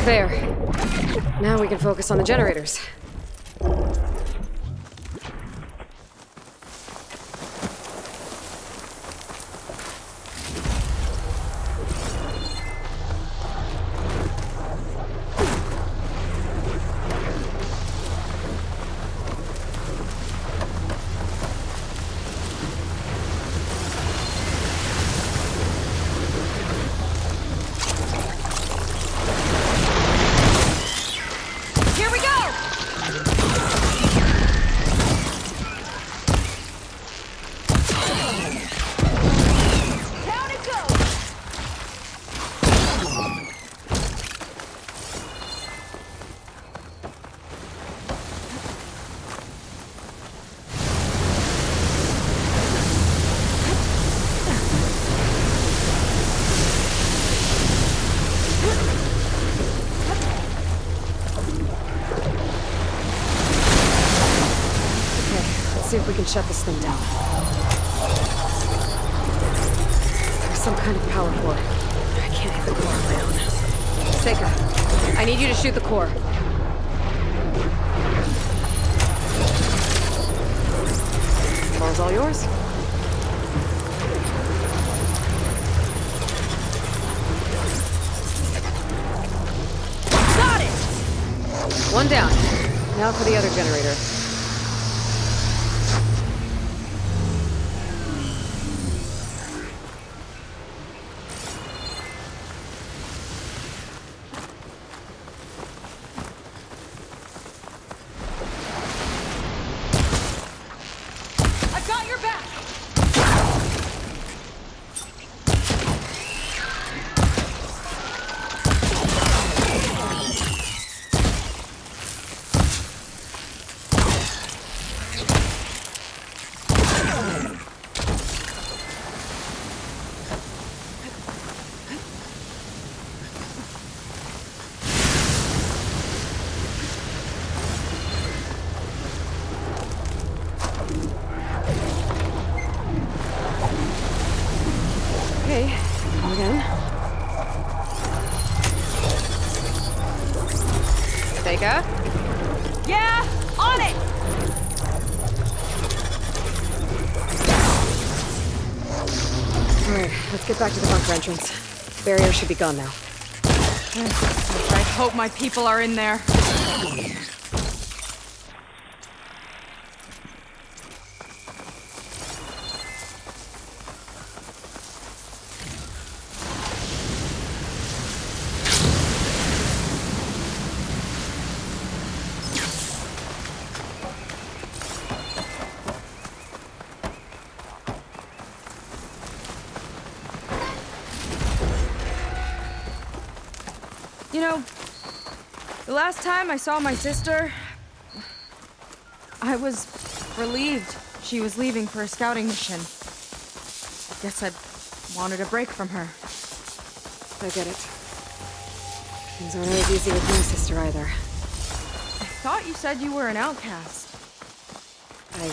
There. Now we can focus on the generators. Here we go! Down it goes! Let's see if we can shut this thing down. There's some kind of power cord. I can't hit the core on my own. Seika, I need you to shoot the core. Ball's all yours. Got it! One down. Now for the other generator. I've got your back! Okay, go again. Seika? Yeah! On it! Alright, let's get back to the bunker entrance. Barrier should be gone now. I hope my people are in there. You know, the last time I saw my sister, I was relieved she was leaving for a scouting mission. Guess I'd wanted a break from her. I get it. Things aren't always easy with my sister either. I thought you said you were an outcast. I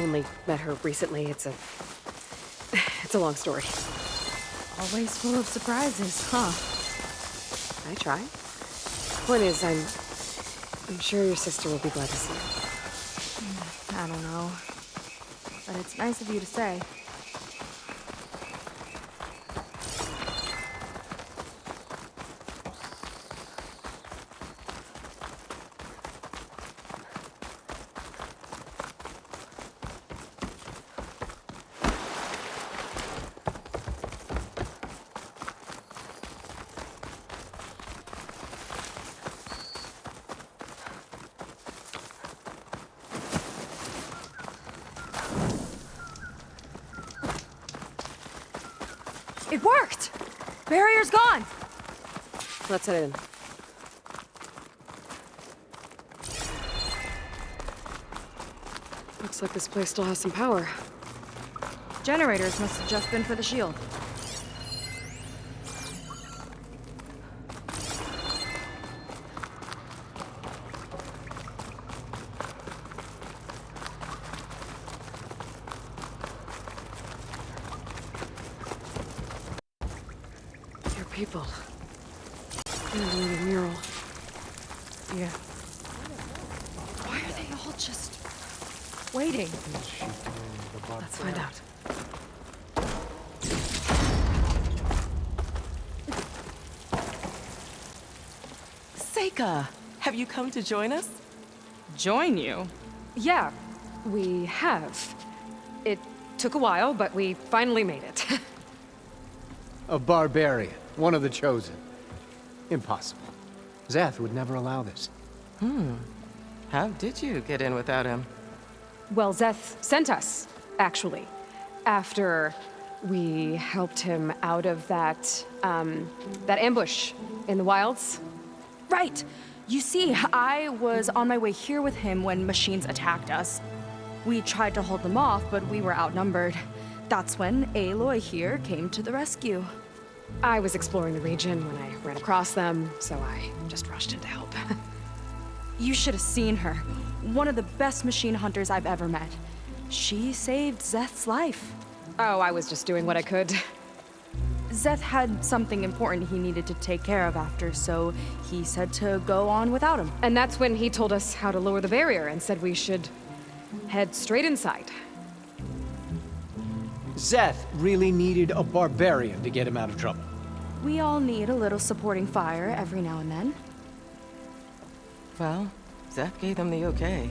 only met her recently. It's a long story. Always full of surprises, huh? I try. Point is, I'm sure your sister will be glad to see you. I don't know. But it's nice of you to say. It worked! Barrier's gone! Let's head in. Looks like this place still has some power. Generators must have just been for the shield. Your people. Really mural. Yeah. Why are they all just waiting? Let's find out. Seika, have you come to join us? Join you? Yeah, we have. It took a while, but we finally made it. A barbarian, one of the chosen. Impossible. Zeth would never allow this. How did you get in without him? Well, Zeth sent us, actually, after we helped him out of that ambush in the wilds. Right. You see, I was on my way here with him when machines attacked us. We tried to hold them off, but we were outnumbered. That's when Aloy here came to the rescue. I was exploring the region when I ran across them, so I just rushed in to help. You should have seen her. One of the best machine hunters I've ever met. She saved Zeth's life. Oh, I was just doing what I could. Zeth had something important he needed to take care of after, so he said to go on without him. And that's when he told us how to lower the barrier and said we should head straight inside. Zeth really needed a barbarian to get him out of trouble. We all need a little supporting fire every now and then. Well, Zeth gave them the okay.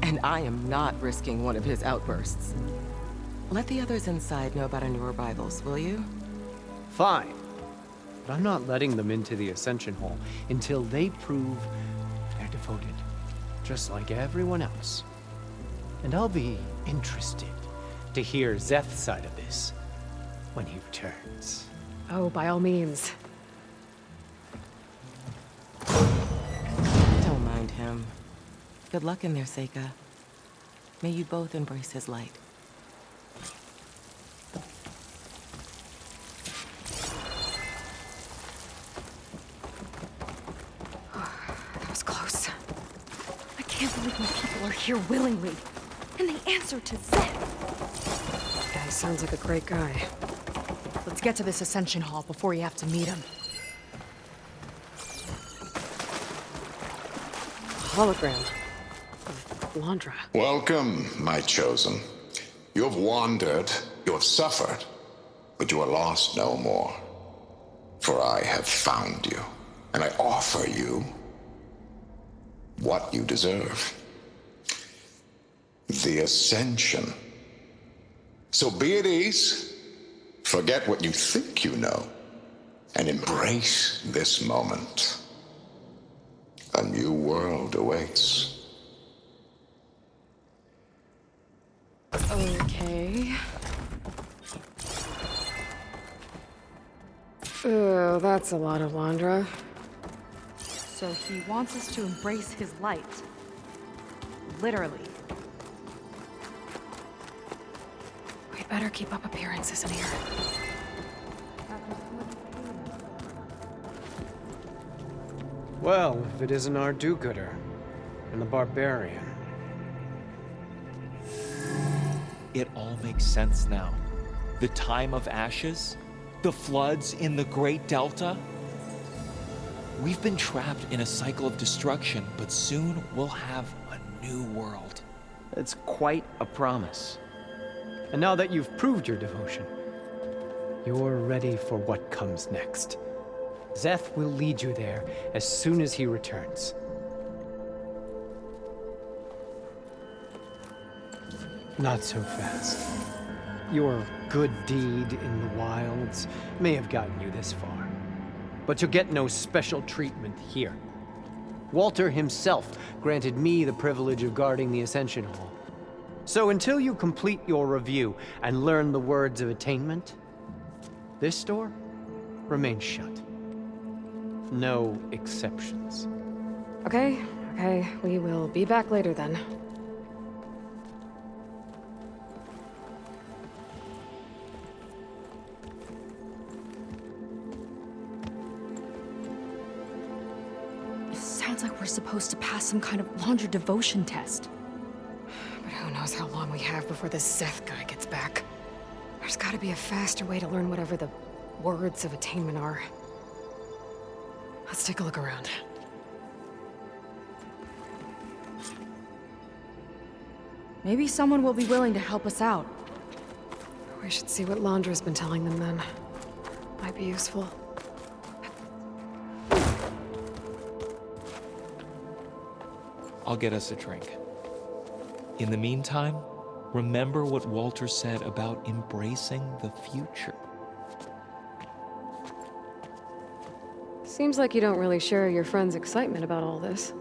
And I am not risking one of his outbursts. Let the others inside know about our new arrivals, will you? Fine. But I'm not letting them into the Ascension Hall until they prove they're devoted. Just like everyone else. And I'll be interested to hear Zeth's side of this when he returns. Oh, by all means. Don't mind him. Good luck in there, Seika. May you both embrace his light. That was close. I can't believe my people are here willingly. And they answer to Zeth. Guy sounds like a great guy. Let's get to this Ascension Hall before you have to meet him. Hologram of Landra. Welcome, my chosen. You have wandered, you have suffered, but you are lost no more. For I have found you, and I offer you what you deserve. The Ascension. So be at ease, forget what you think you know, and embrace this moment. A new world awaits. Okay. Oh, that's a lot of Landra. So he wants us to embrace his light. Literally. We better keep up appearances in here. Well, if it isn't our do-gooder and the barbarian. It all makes sense now. The time of ashes, the floods in the Great Delta. We've been trapped in a cycle of destruction, but soon we'll have a new world. It's quite a promise. And now that you've proved your devotion, you're ready for what comes next. Zeth will lead you there as soon as he returns. Not so fast. Your good deed in the wilds may have gotten you this far, but you'll get no special treatment here. Walter himself granted me the privilege of guarding the Ascension Hall. So until you complete your review and learn the words of attainment, this door remains shut. No exceptions. Okay, we will be back later then. It sounds like we're supposed to pass some kind of Landra devotion test. But who knows how long we have before this Zeth guy gets back. There's gotta be a faster way to learn whatever the words of attainment are. Let's take a look around. Maybe someone will be willing to help us out. We should see what Landra's been telling them then. Might be useful. I'll get us a drink. In the meantime, remember what Walter said about embracing the future. Seems like you don't really share your friend's excitement about all this.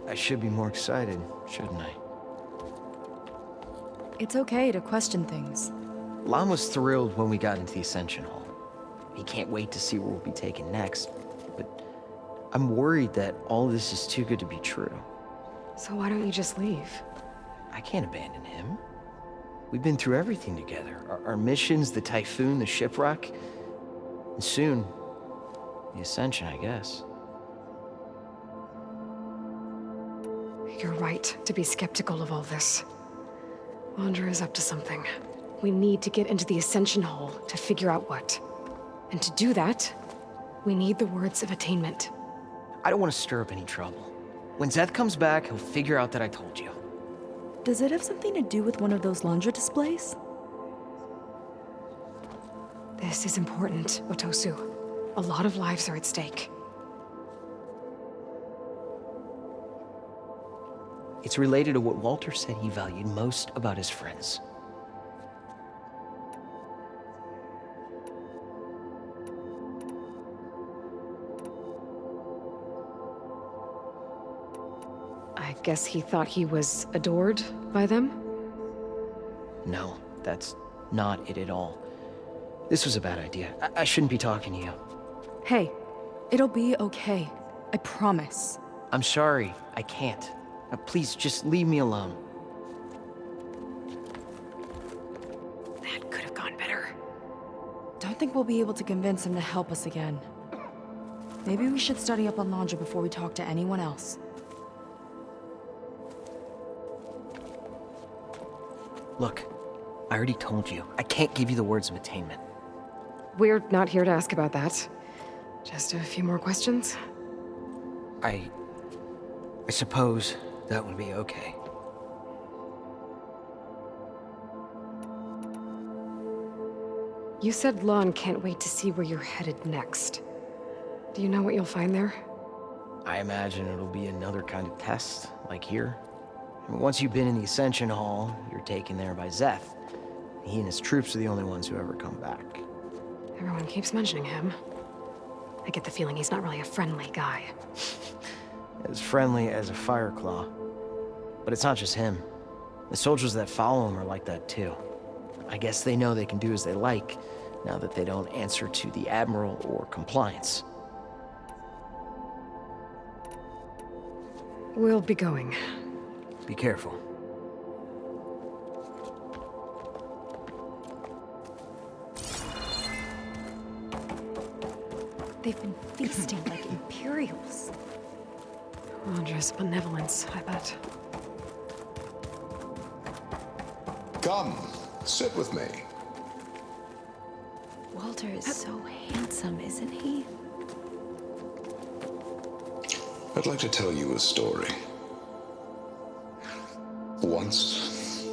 I should be more excited, shouldn't I? It's okay to question things. Lon was thrilled when we got into the Ascension Hall. He can't wait to see where we'll be taken next, but I'm worried that all this is too good to be true. So why don't you just leave? I can't abandon him. We've been through everything together. Our missions, the Typhoon, the shipwreck, and soon, the Ascension, I guess. You're right to be skeptical of all this. Wander is up to something. We need to get into the Ascension Hall to figure out what. And to do that, we need the words of attainment. I don't want to stir up any trouble. When Zeth comes back, he'll figure out that I told you. Does it have something to do with one of those Landra displays? This is important, Otosu. A lot of lives are at stake. It's related to what Walter said he valued most about his friends. I guess he thought he was adored by them? No, that's not it at all. This was a bad idea. I shouldn't be talking to you. Hey, it'll be okay. I promise. I'm sorry, I can't. Now, please, just leave me alone. That could have gone better. Don't think we'll be able to convince him to help us again. Maybe we should study up on Landra before we talk to anyone else. Look, I already told you, I can't give you the words of attainment. We're not here to ask about that. Just a few more questions. I suppose that would be okay. You said Lon can't wait to see where you're headed next. Do you know what you'll find there? I imagine it'll be another kind of test, like here. I mean, once you've been in the Ascension Hall, you're taken there by Zeth. He and his troops are the only ones who ever come back. Everyone keeps mentioning him. I get the feeling he's not really a friendly guy. As friendly as a Fireclaw. But it's not just him. The soldiers that follow him are like that too. I guess they know they can do as they like, now that they don't answer to the Admiral or Compliance. We'll be going. Be careful. They've been feasting like Imperials. Landra's benevolence, I bet. Come, sit with me. Walter is so handsome, isn't he? I'd like to tell you a story. Once,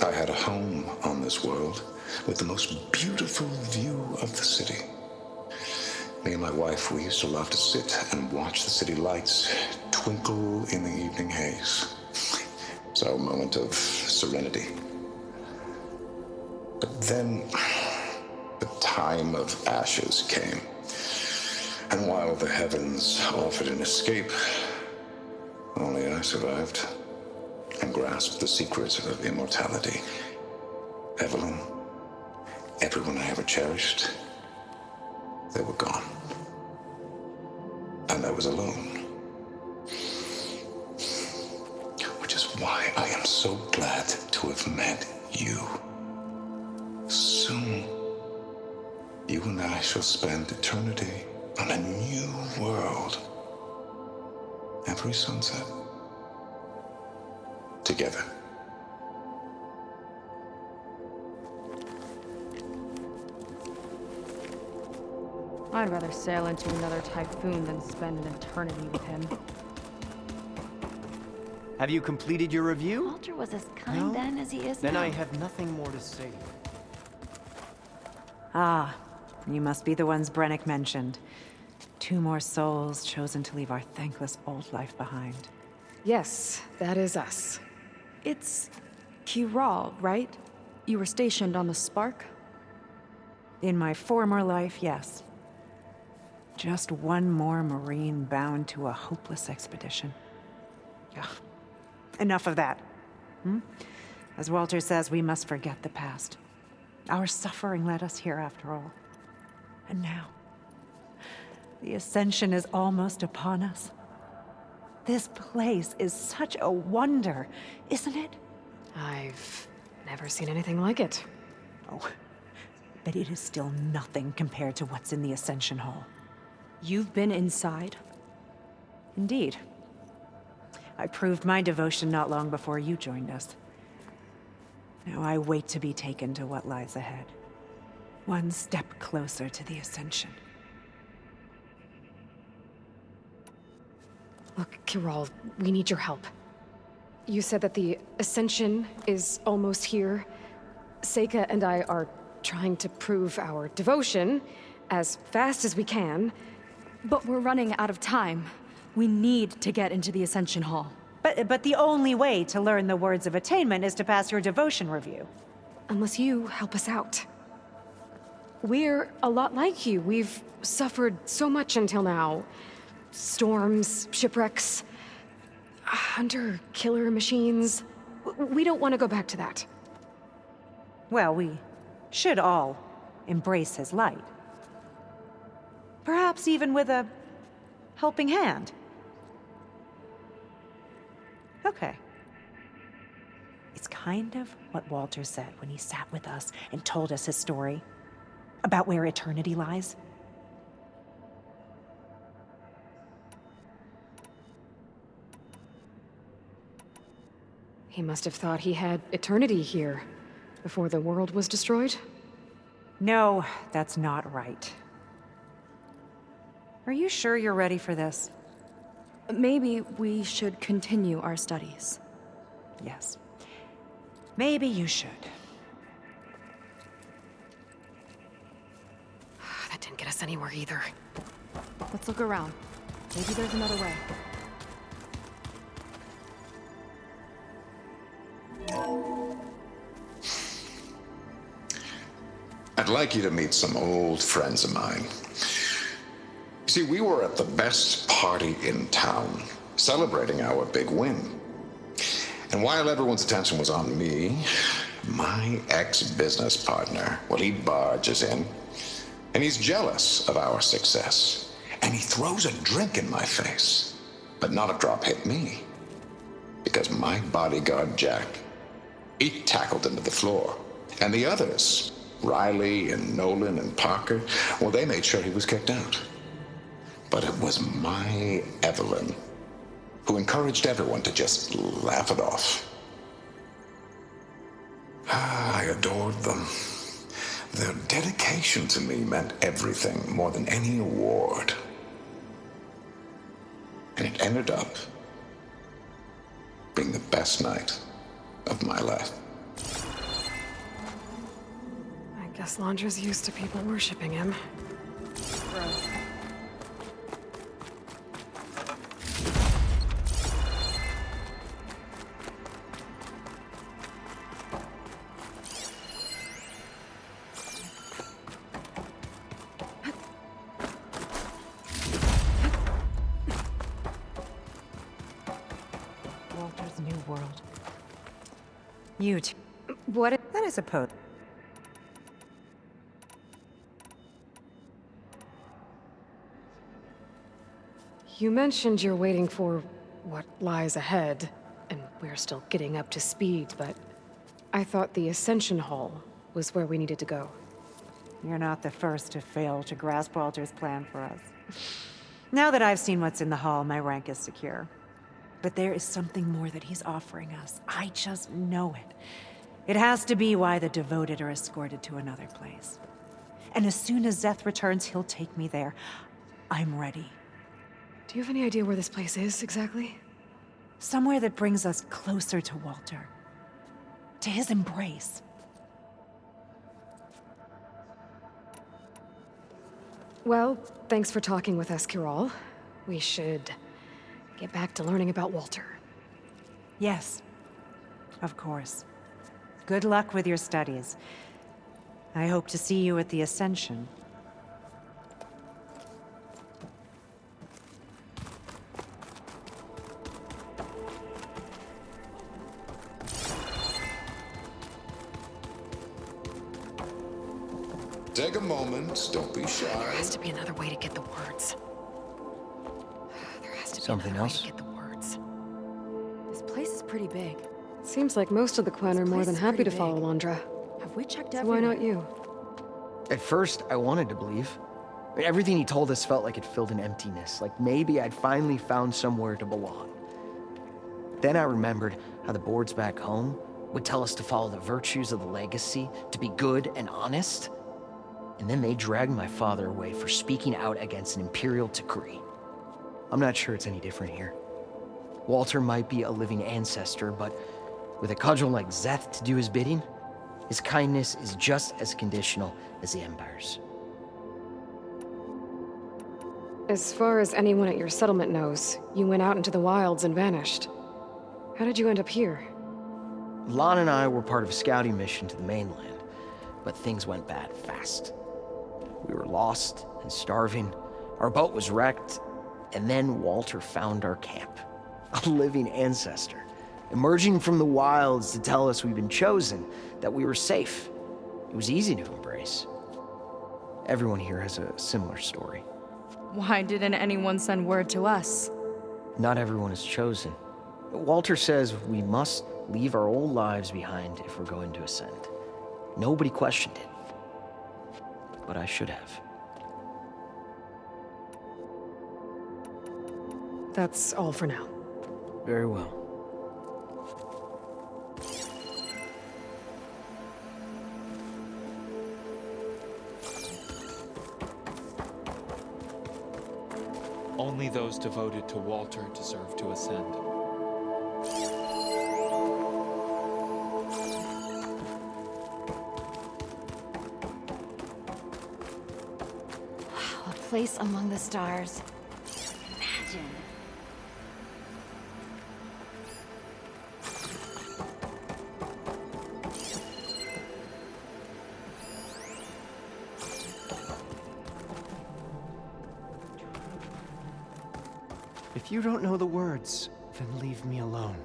I had a home on this world with the most beautiful view of the city. Me and my wife, we used to love to sit and watch the city lights twinkle in the evening haze. It's our moment of serenity. But then, the time of ashes came. And while the heavens offered an escape, only I survived and grasped the secrets of immortality. Evelyn, everyone I ever cherished, they were gone. And I was alone. Which is why I am so glad to have met you. Soon, you and I shall spend eternity on a new world. Every sunset. Together. I'd rather sail into another typhoon than spend an eternity with him. Have you completed your review? Walter was as kind No? then as he is Then now. I have nothing more to say. Ah, you must be the ones Brennick mentioned. 2 more souls chosen to leave our thankless old life behind. Yes, that is us. It's Kiral, right? You were stationed on the Spark? In my former life, yes. Just one more Marine bound to a hopeless expedition. Ugh. Enough of that. As Walter says, we must forget the past. Our suffering led us here after all. And now, the Ascension is almost upon us. This place is such a wonder, isn't it? I've never seen anything like it. Oh, but it is still nothing compared to what's in the Ascension Hall. You've been inside? Indeed. I proved my devotion not long before you joined us. Now I wait to be taken to what lies ahead. One step closer to the Ascension. Look, Kiral, we need your help. You said that the Ascension is almost here. Seika and I are trying to prove our devotion as fast as we can. But we're running out of time. We need to get into the Ascension Hall. But the only way to learn the words of attainment is to pass your devotion review. Unless you help us out. We're a lot like you. We've suffered so much until now. Storms, shipwrecks, hunter-killer machines. We don't want to go back to that. Well, we should all embrace his light. Perhaps even with a helping hand. Okay. It's kind of what Walter said when he sat with us and told us his story about where eternity lies. He must have thought he had eternity here before the world was destroyed. No, that's not right. Are you sure you're ready for this? Maybe we should continue our studies. Yes. Maybe you should. That didn't get us anywhere either. Let's look around. Maybe there's another way. I'd like you to meet some old friends of mine. You see, we were at the best party in town, celebrating our big win. And while everyone's attention was on me, my ex-business partner, well, he barges in, and he's jealous of our success. And he throws a drink in my face, but not a drop hit me. Because my bodyguard, Jack, he tackled him to the floor. And the others, Riley and Nolan and Parker, well, they made sure he was kicked out. But it was my Evelyn who encouraged everyone to just laugh it off. I adored them. Their dedication to me meant everything, more than any award. And it ended up being the best night of my life. I guess Londra's used to people worshipping him. Walter's new world. You two. What? That I suppose. You mentioned you're waiting for what lies ahead, and we're still getting up to speed, but I thought the Ascension Hall was where we needed to go. You're not the first to fail to grasp Walter's plan for us. Now that I've seen what's in the hall, my rank is secure. But there is something more that he's offering us. I just know it. It has to be why the devoted are escorted to another place. And as soon as Zeth returns, he'll take me there. I'm ready. Do you have any idea where this place is, exactly? Somewhere that brings us closer to Walter. To his embrace. Well, thanks for talking with us, Kiral. We should get back to learning about Walter. Yes, of course. Good luck with your studies. I hope to see you at the Ascension. Take a moment, don't be There shy. has to be another way to get the words. There has to be Something another else? way to get the words. This place is pretty big. Seems like most of the clan are more place than is happy pretty to follow big. Alondra. Have we checked So everywhere? why not you? At first, I wanted to believe. I mean, everything he told us felt like it filled an emptiness, like maybe I'd finally found somewhere to belong. Then I remembered how the boards back home would tell us to follow the virtues of the legacy, to be good and honest. And then they dragged my father away for speaking out against an imperial decree. I'm not sure it's any different here. Walter might be a living ancestor, but with a cudgel like Zeth to do his bidding, his kindness is just as conditional as the Empire's. As far as anyone at your settlement knows, you went out into the wilds and vanished. How did you end up here? Lon and I were part of a scouting mission to the mainland, but things went bad fast. We were lost and starving, our boat was wrecked, and then Walter found our camp. A living ancestor, emerging from the wilds to tell us we'd been chosen, that we were safe. It was easy to embrace. Everyone here has a similar story. Why didn't anyone send word to us? Not everyone is chosen. Walter says we must leave our old lives behind if we're going to ascend. Nobody questioned it. But I should have. That's all for now. Very well. Only those devoted to Walter deserve to ascend. A place among the stars. Imagine. If you don't know the words, then leave me alone.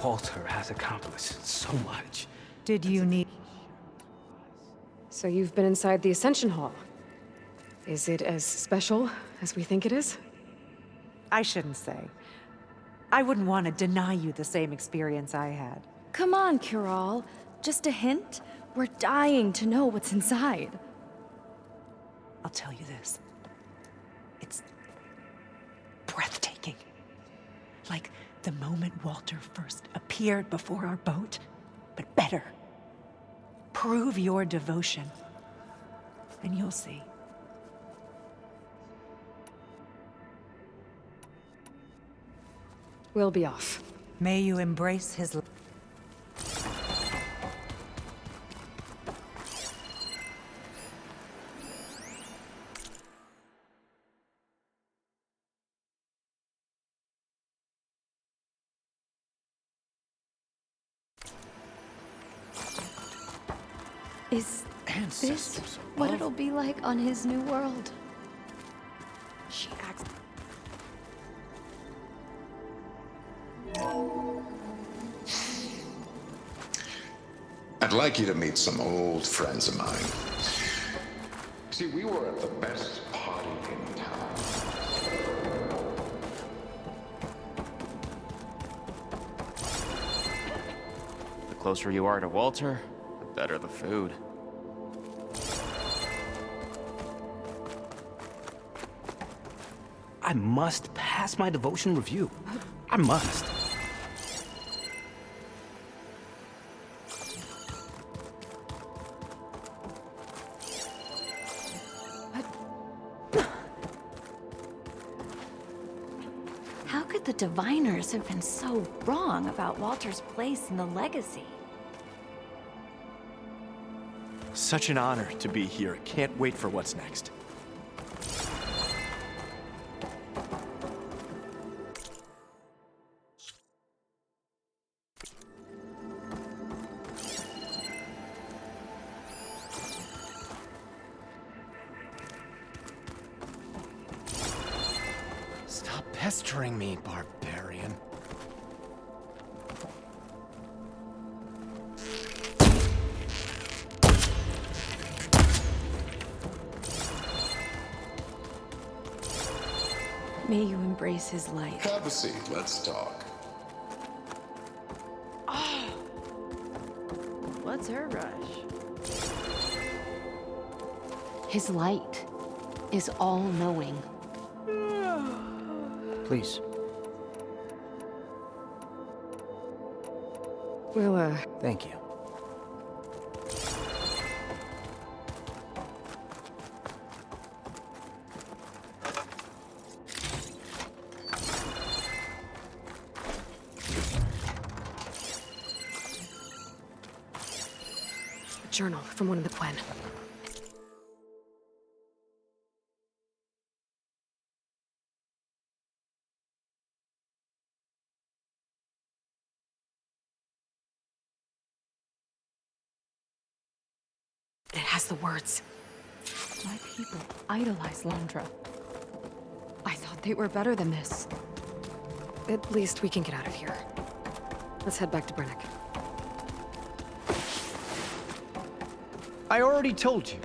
Walter has accomplished so much. Did you need... So you've been inside the Ascension Hall. Is it as special as we think it is? I shouldn't say. I wouldn't want to deny you the same experience I had. Come on, Kiral. Just a hint? We're dying to know what's inside. I'll tell you this. It's breathtaking. Like the moment Walter first appeared before our boat, but better. Prove your devotion, and you'll see. We'll be off. May you embrace his... Is this what it'll be like on his new world? She acts... I'd like you to meet some old friends of mine. See, we were at the best party in town. The closer you are to Walter, the better the food. I must pass my devotion review. I must. the diviners have been so wrong about Walter's place in the legacy. Such an honor to be here. Can't wait for what's next. Stop pestering me, barbarian. May you embrace his light. Have a seat. Let's talk. What's her rush? His light is all-knowing. Please. We'll, Thank you. a journal from one of the Quen. It has the words. My people idolize Londra. I thought they were better than this. At least we can get out of here. Let's head back to Brennick. I already told you.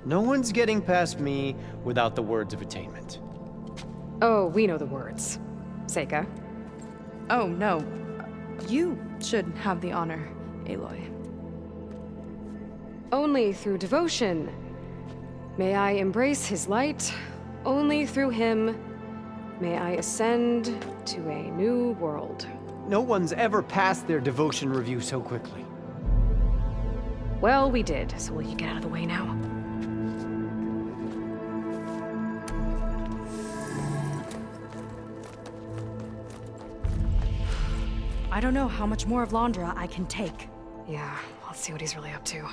No one's getting past me without the words of attainment. Oh, we know the words. Seika. Oh, no. You should have the honor, Aloy. Only through devotion. May I embrace his light. Only through him may I ascend to a new world. No one's ever passed their devotion review so quickly. Well, we did, so will you get out of the way now? I don't know how much more of Londra I can take. Yeah, let's see what he's really up to.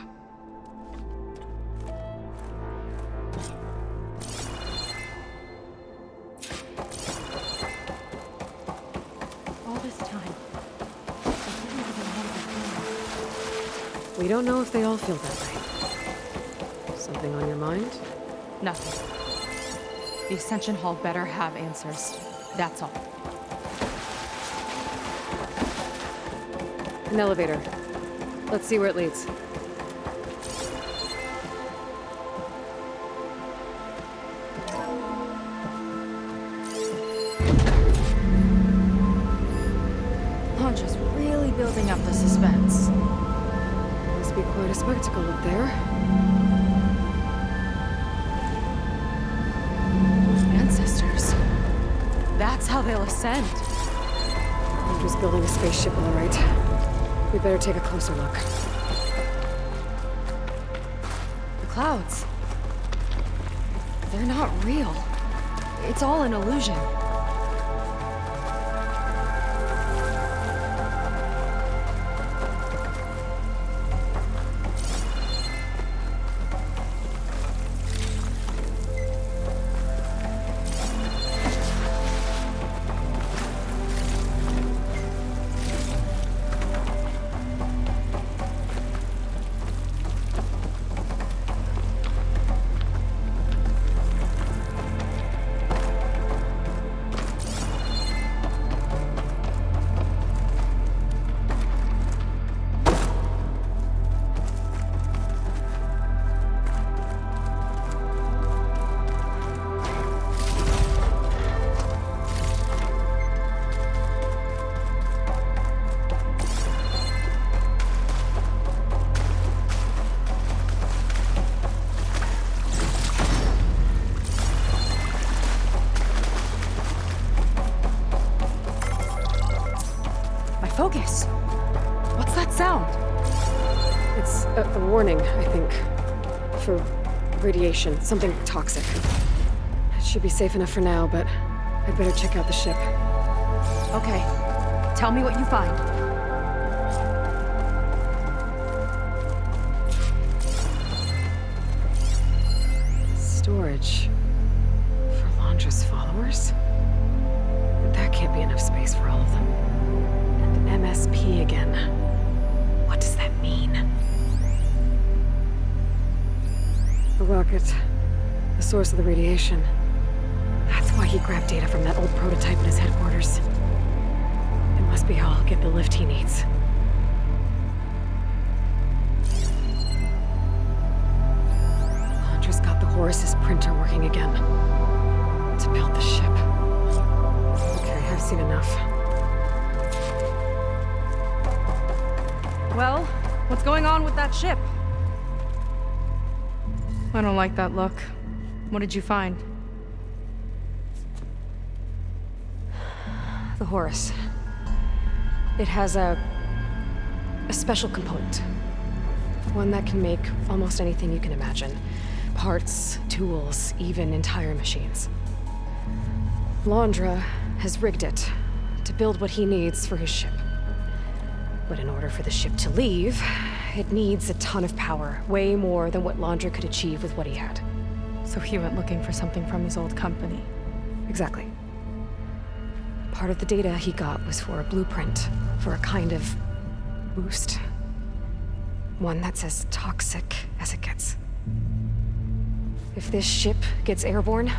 All this time, We don't know if they all feel that way. Something on your mind? Nothing. The Ascension Hall better have answers. That's all. An elevator. Let's see where it leads. Londra's really building up the suspense. Must be quite a spectacle up there. Ancestors. That's how they'll ascend. Londra's building a spaceship, all right. We better take a closer look. The clouds. They're not real. It's all an illusion. Focus. What's that sound? It's a warning, I think. For radiation, something toxic. It should be safe enough for now, but I'd better check out the ship. Okay, tell me what you find. Storage for Londra's followers? But that can't be enough space for all of them. And MSP again. What does that mean? The rocket. The source of the radiation. That's why he grabbed data from that old prototype in his headquarters. It must be how I'll get the lift he needs. Londra's got the Horus's printer working again. To build the ship. Okay, I've seen enough. Well, what's going on with that ship? I don't like that look. What did you find? The Horus. It has a special component. One that can make almost anything you can imagine. Parts, tools, even entire machines. Londra has rigged it to build what he needs for his ship. But in order for the ship to leave, it needs a ton of power, way more than what Londra could achieve with what he had. So he went looking for something from his old company. Exactly. Part of the data he got was for a blueprint for a kind of boost. One that's as toxic as it gets. If this ship gets airborne,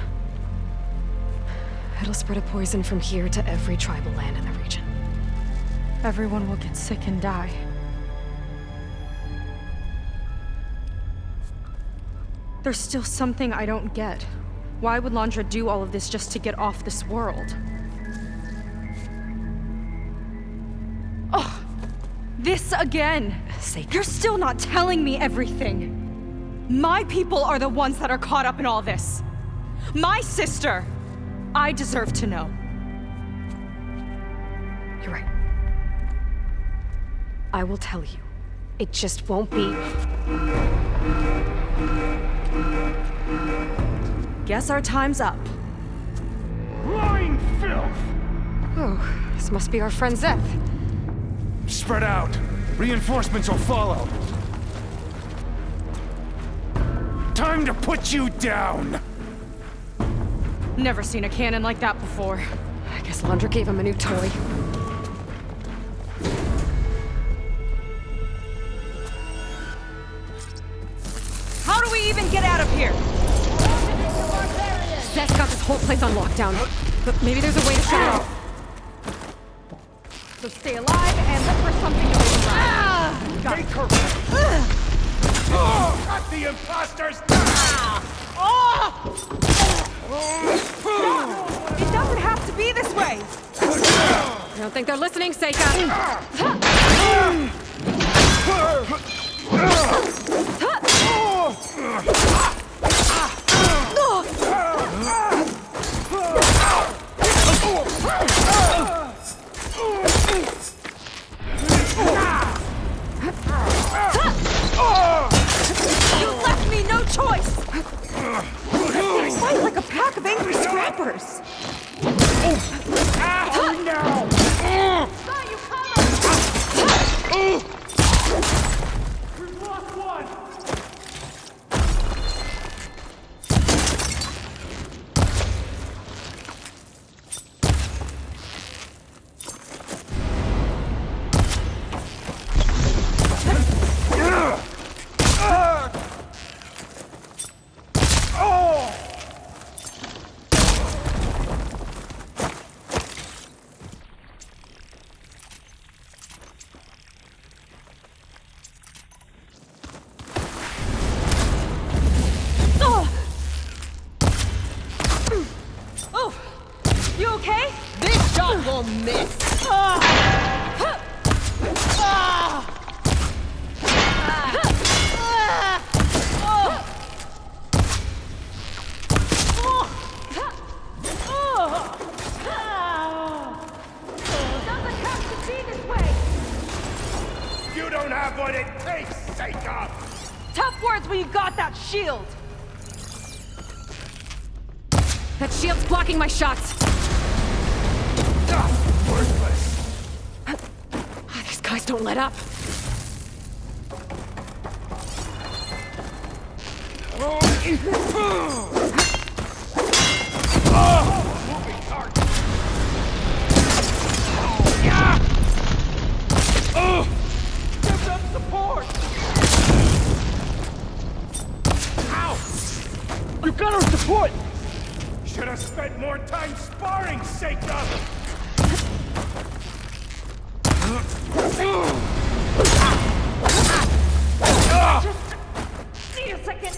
it'll spread a poison from here to every tribal land in the region. Everyone will get sick and die. There's still something I don't get. Why would Londra do all of this just to get off this world? Oh, this again! You're still not telling me everything! My people are the ones that are caught up in all this! My sister! I deserve to know. You're right. I will tell you. It just won't be... Guess our time's up. Lying filth! Oh, this must be our friend Zeth. Spread out. Reinforcements will follow. Time to put you down! Never seen a cannon like that before. I guess Londra gave him a new toy. How do we even get out of here? Zeth's got this whole place on lockdown. But maybe there's a way to shut it off. So stay alive and look for something to override. Make her... Cut the imposters It doesn't have to be this way! I don't think they're listening, Seika. You left me no choice! They fight like a pack of angry scrappers! Oh, no! Saw you coming! We've lost one! Oh! You okay? This shot will miss! Doesn't have to be this way! You don't have what it takes, Seika! Tough words when you got that shield! That shield's blocking my shots. Ah! Guys, don't let up. Give them support! Ow! You got our support! Should have spent more time sparring, Seika! Just see a second.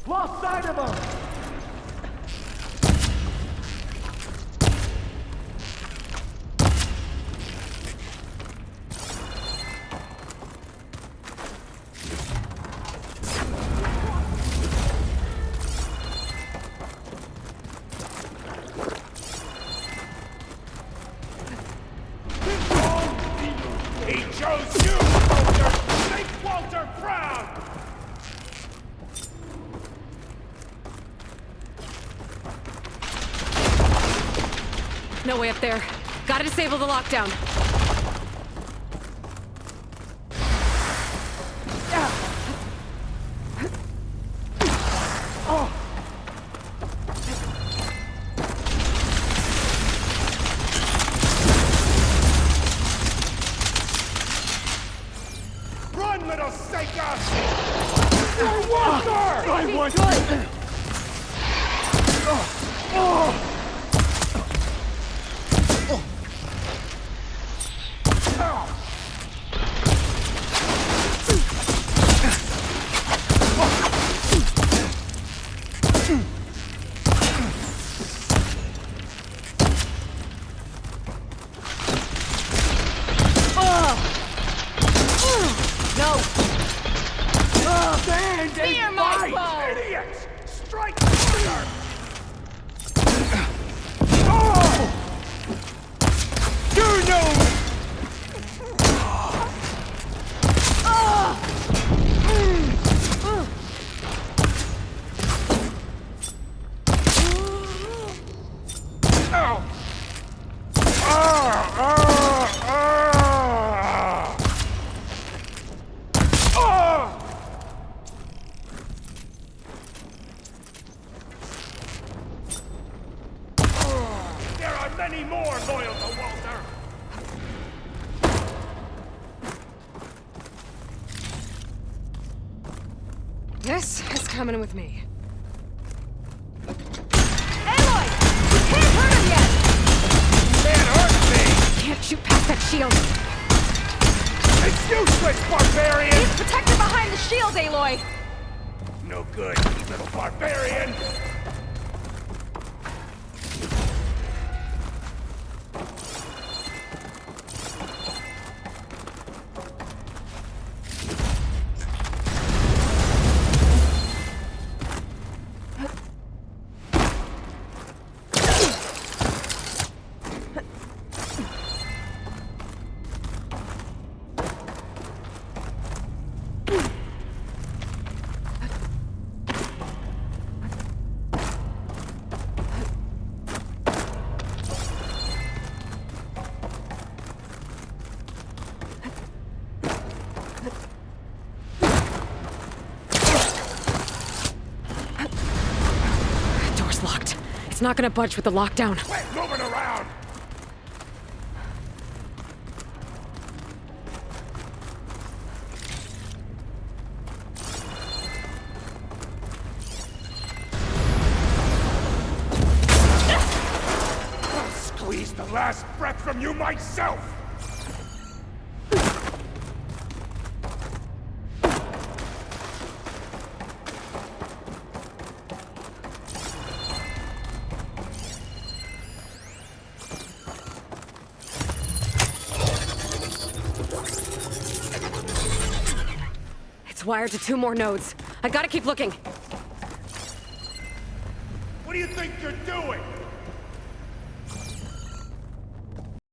Lost sight of him! He chose you, Walter! Make Walter proud! No way up there. Gotta disable the lockdown. Run, little Seika! For Walter! I want good! Stand and fight! Idiots! Strike harder! You know! There are many more loyal to Walter! This is coming with me. Aloy! You can't hurt him yet! Can't hurt me! Can't shoot past that shield. It's useless, barbarian! He's protected behind the shield, Aloy! No good, little barbarian! Door's locked. It's not gonna budge with the lockdown. Quit moving around! I'll squeeze the last breath from you myself! It's wired to 2 more nodes. I gotta keep looking. What do you think you're doing?